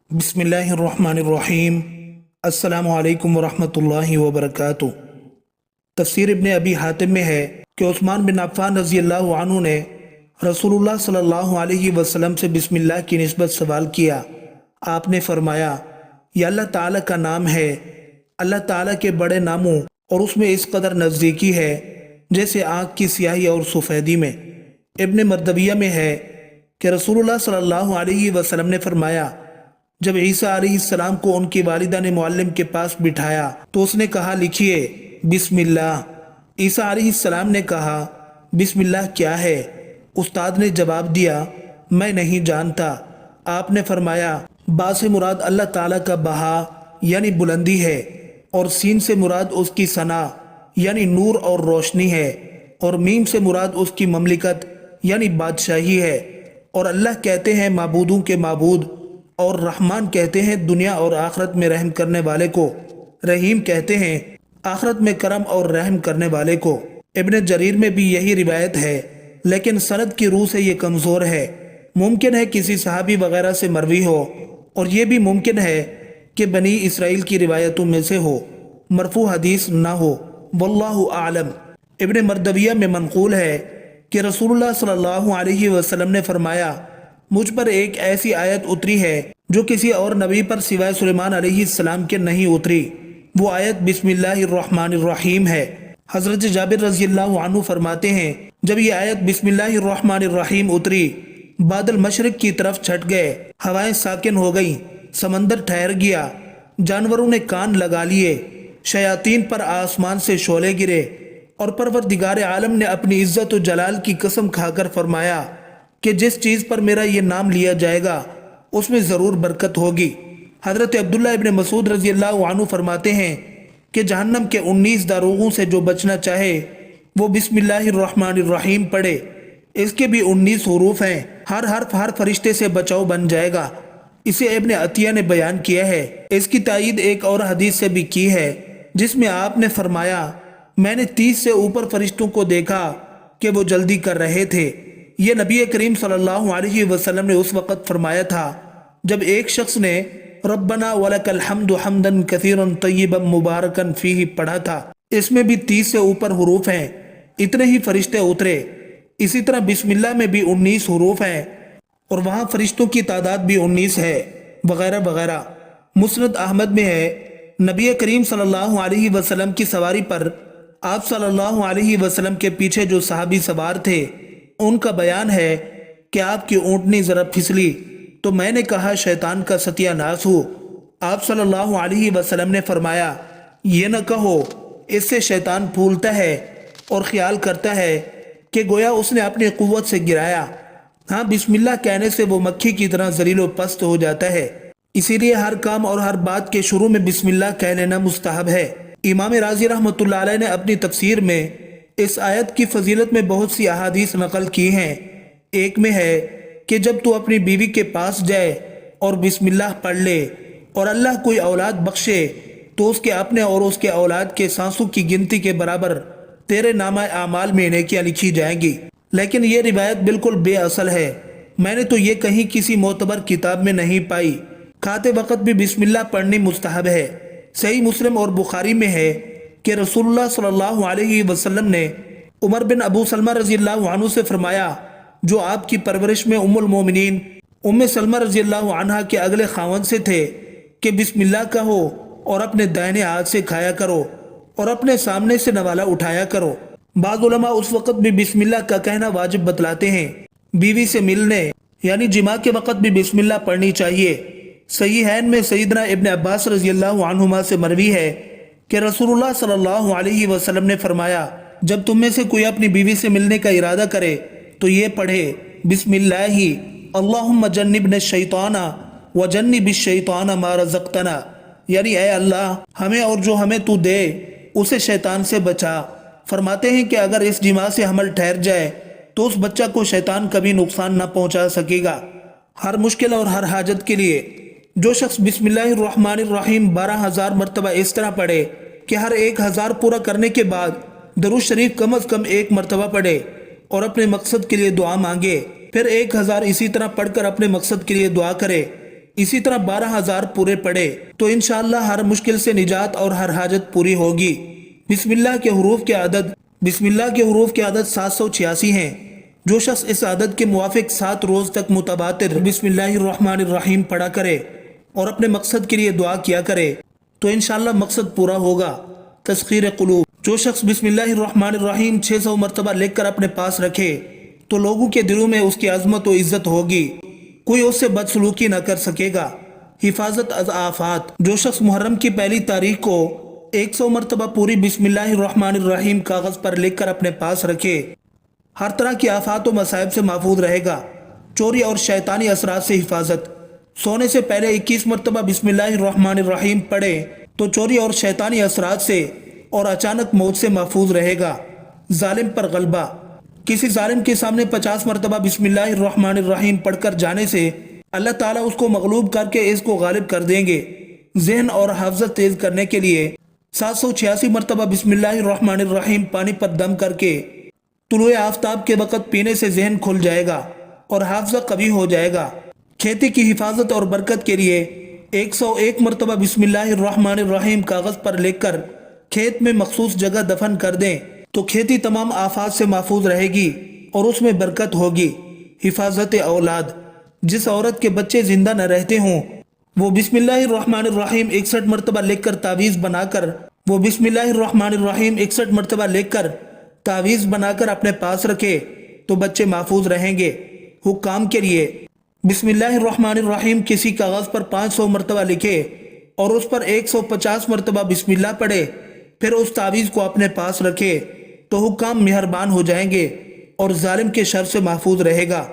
بسم اللہ الرحمن الرحیم۔ السلام علیکم ورحمۃ اللہ وبرکاتہ۔ تفسیر ابن ابی حاتم میں ہے کہ عثمان بن عفان رضی اللہ عنہ نے رسول اللہ صلی اللہ علیہ وسلم سے بسم اللہ کی نسبت سوال کیا۔ آپ نے فرمایا، یہ اللہ تعالیٰ کا نام ہے، اللہ تعالیٰ کے بڑے ناموں اور اس میں اس قدر نزدیکی ہے جیسے آنکھ کی سیاہی اور سفیدی میں۔ ابن مردویہ میں ہے کہ رسول اللہ صلی اللہ علیہ وسلم نے فرمایا، جب عیسیٰ علیہ السلام کو ان کی والدہ نے معلم کے پاس بٹھایا تو اس نے کہا، لکھیے بسم اللہ۔ عیسیٰ علیہ السلام نے کہا، بسم اللہ کیا ہے؟ استاد نے جواب دیا، میں نہیں جانتا۔ آپ نے فرمایا، با سے مراد اللہ تعالیٰ کا بہا یعنی بلندی ہے، اور سین سے مراد اس کی ثنا یعنی نور اور روشنی ہے، اور میم سے مراد اس کی مملکت یعنی بادشاہی ہے، اور اللہ کہتے ہیں معبودوں کے معبود، اور رحمان کہتے ہیں دنیا اور آخرت میں رحم کرنے والے کو، رحیم کہتے ہیں آخرت میں کرم اور رحم کرنے والے کو۔ ابن جریر میں بھی یہی روایت ہے، لیکن سند کی روح سے یہ کمزور ہے۔ ممکن ہے کسی صحابی وغیرہ سے مروی ہو، اور یہ بھی ممکن ہے کہ بنی اسرائیل کی روایتوں میں سے ہو، مرفوع حدیث نہ ہو، واللہ اعلم۔ ابن مردویہ میں منقول ہے کہ رسول اللہ صلی اللہ علیہ وسلم نے فرمایا، مجھ پر ایک ایسی آیت اتری ہے جو کسی اور نبی پر سوائے سلیمان علیہ السلام کے نہیں اتری، وہ آیت بسم اللہ الرحمن الرحیم ہے۔ حضرت جابر رضی اللہ عنہ فرماتے ہیں، جب یہ آیت بسم اللہ الرحمن الرحیم اتری، بادل مشرق کی طرف چھٹ گئے، ہوائیں ساکن ہو گئیں، سمندر ٹھہر گیا، جانوروں نے کان لگا لیے، شیاطین پر آسمان سے شعلے گرے، اور پروردگار عالم نے اپنی عزت و جلال کی قسم کھا کر فرمایا کہ جس چیز پر میرا یہ نام لیا جائے گا اس میں ضرور برکت ہوگی۔ حضرت عبداللہ ابن مسعود رضی اللہ عنہ فرماتے ہیں کہ جہنم کے 19 داروغوں سے جو بچنا چاہے وہ بسم اللہ الرحمن الرحیم پڑھے۔ اس کے بھی 19 حروف ہیں، ہر حرف ہر فرشتے سے بچاؤ بن جائے گا۔ اسے ابن عطیہ نے بیان کیا ہے۔ اس کی تائید ایک اور حدیث سے بھی کی ہے جس میں آپ نے فرمایا، میں نے 30 سے اوپر فرشتوں کو دیکھا کہ وہ جلدی کر رہے تھے۔ یہ نبی کریم صلی اللہ علیہ وسلم نے اس وقت فرمایا تھا جب ایک شخص نے ربنا ولک الحمد حمدا کثیرا طیبا مبارکا فیہ پڑھا تھا۔ اس میں بھی 30 سے اوپر حروف ہیں، اتنے ہی فرشتے اترے۔ اسی طرح بسم اللہ میں بھی 19 حروف ہیں، اور وہاں فرشتوں کی تعداد بھی 19 ہے، وغیرہ وغیرہ۔ مسند احمد میں ہے، نبی کریم صلی اللہ علیہ وسلم کی سواری پر آپ صلی اللہ علیہ وسلم کے پیچھے جو صحابی سوار تھے ان کا بیان ہے کہ آپ کی اونٹنی ذرا پھسلی تو میں نے کہا، شیطان کا ستیہ ناس ہو۔ آپ صلی اللہ علیہ وسلم نے فرمایا، یہ نہ کہو، اس سے شیطان پھولتا ہے اور خیال کرتا ہے کہ گویا اس نے اپنی قوت سے گرایا۔ ہاں، بسم اللہ کہنے سے وہ مکھی کی طرح ذلیل و پست ہو جاتا ہے، اسی لیے ہر کام اور ہر بات کے شروع میں بسم اللہ کہہ لینا مستحب ہے۔ امام رازی رحمۃ اللہ علیہ نے اپنی تفسیر میں اس آیت کی فضیلت میں بہت سی احادیث نقل کی ہیں۔ ایک میں ہے کہ جب تو اپنی بیوی کے پاس جائے اور بسم اللہ پڑھ لے اور اللہ کوئی اولاد بخشے تو اس کے اپنے اور اس کے اولاد کے سانسوں کی گنتی کے برابر تیرے نامہ اعمال میں نیکیاں لکھی جائیں گی۔ لیکن یہ روایت بالکل بے اصل ہے، میں نے تو یہ کہیں کسی معتبر کتاب میں نہیں پائی۔ کھاتے وقت بھی بسم اللہ پڑھنی مستحب ہے۔ صحیح مسلم اور بخاری میں ہے کہ رسول اللہ صلی اللہ علیہ وسلم نے عمر بن ابو سلمہ رضی اللہ عنہ سے فرمایا، جو آپ کی پرورش میں ام المومنین ام سلمہ رضی اللہ عنہا کے اگلے خاوند سے تھے، کہ بسم اللہ کہو اور اپنے دائنے ہاتھ سے کھایا کرو اور اپنے سامنے سے نوالا اٹھایا کرو۔ بعض علماء اس وقت بھی بسم اللہ کا کہنا واجب بتلاتے ہیں۔ بیوی سے ملنے یعنی جماع کے وقت بھی بسم اللہ پڑھنی چاہیے۔ صحیحین میں سیدنا ابن عباس رضی اللہ عنہما سے مروی ہے کہ رسول اللہ صلی اللہ علیہ وسلم نے فرمایا، جب تم میں سے کوئی اپنی بیوی سے ملنے کا ارادہ کرے تو یہ پڑھے، بسم اللہ اللہم جنبنا الشیطان وجنب الشیطان ما رزقتنا، یعنی اے اللہ ہمیں اور جو ہمیں تو دے اسے شیطان سے بچا۔ فرماتے ہیں کہ اگر اس جماع سے حمل ٹھہر جائے تو اس بچہ کو شیطان کبھی نقصان نہ پہنچا سکے گا۔ ہر مشکل اور ہر حاجت کے لیے جو شخص بسم اللہ الرحمن الرحیم 12,000 مرتبہ اس طرح پڑھے کہ ہر 1,000 پورا کرنے کے بعد درود شریف کم از کم 1 مرتبہ پڑھے اور اپنے مقصد کے لیے دعا مانگے، پھر 1,000 اسی طرح پڑھ کر اپنے مقصد کے لیے دعا کرے، اسی طرح 12,000 پورے پڑھے تو انشاءاللہ ہر مشکل سے نجات اور ہر حاجت پوری ہوگی۔ بسم اللہ کے حروف کے عدد 786 ہیں۔ جو شخص اس عدد کے موافق 7 روز تک متباتر بسم اللہ الرحمن الرحیم پڑھا کرے اور اپنے مقصد کے لیے دعا کیا کرے تو انشاءاللہ مقصد پورا ہوگا۔ تسخیر قلوب: جو شخص بسم اللہ الرحمن الرحیم 600 مرتبہ لکھ کر اپنے پاس رکھے تو لوگوں کے دلوں میں اس کی عظمت و عزت ہوگی، کوئی اس سے بدسلوکی نہ کر سکے گا۔ حفاظت از آفات: جو شخص محرم کی پہلی تاریخ کو 100 مرتبہ پوری بسم اللہ الرحمن الرحیم کاغذ پر لکھ کر اپنے پاس رکھے، ہر طرح کی آفات و مصائب سے محفوظ رہے گا۔ چوری اور شیطانی اثرات سے حفاظت: سونے سے پہلے 21 مرتبہ بسم اللہ الرحمن الرحیم پڑھے تو چوری اور شیطانی اثرات سے اور اچانک موت سے محفوظ رہے گا۔ ظالم پر غلبہ: کسی ظالم کے سامنے 50 مرتبہ بسم اللہ الرحمن الرحیم پڑھ کر جانے سے اللہ تعالیٰ اس کو مغلوب کر کے اس کو غالب کر دیں گے۔ ذہن اور حافظت تیز کرنے کے لیے 786 مرتبہ بسم اللہ الرحمن الرحیم پانی پر دم کر کے طلوع آفتاب کے وقت پینے سے ذہن کھل جائے گا اور حافظہ قوی ہو جائے گا۔ کھیتی کی حفاظت اور برکت کے لیے 101 مرتبہ بسم اللہ الرحمن الرحیم کاغذ پر لکھ کر کھیت میں مخصوص جگہ دفن کر دیں تو کھیتی تمام آفات سے محفوظ رہے گی اور اس میں برکت ہوگی۔ حفاظت اولاد: جس عورت کے بچے زندہ نہ رہتے ہوں وہ بسم اللہ الرحمن الرحیم 61 مرتبہ لکھ کر تعویذ بنا کر اپنے پاس رکھے تو بچے محفوظ رہیں گے۔ حکام کے لیے بسم اللہ الرحمن الرحیم کسی کاغذ پر 500 مرتبہ لکھے اور اس پر 150 مرتبہ بسم اللہ پڑھے، پھر اس تعویذ کو اپنے پاس رکھے تو حکام مہربان ہو جائیں گے اور ظالم کے شر سے محفوظ رہے گا۔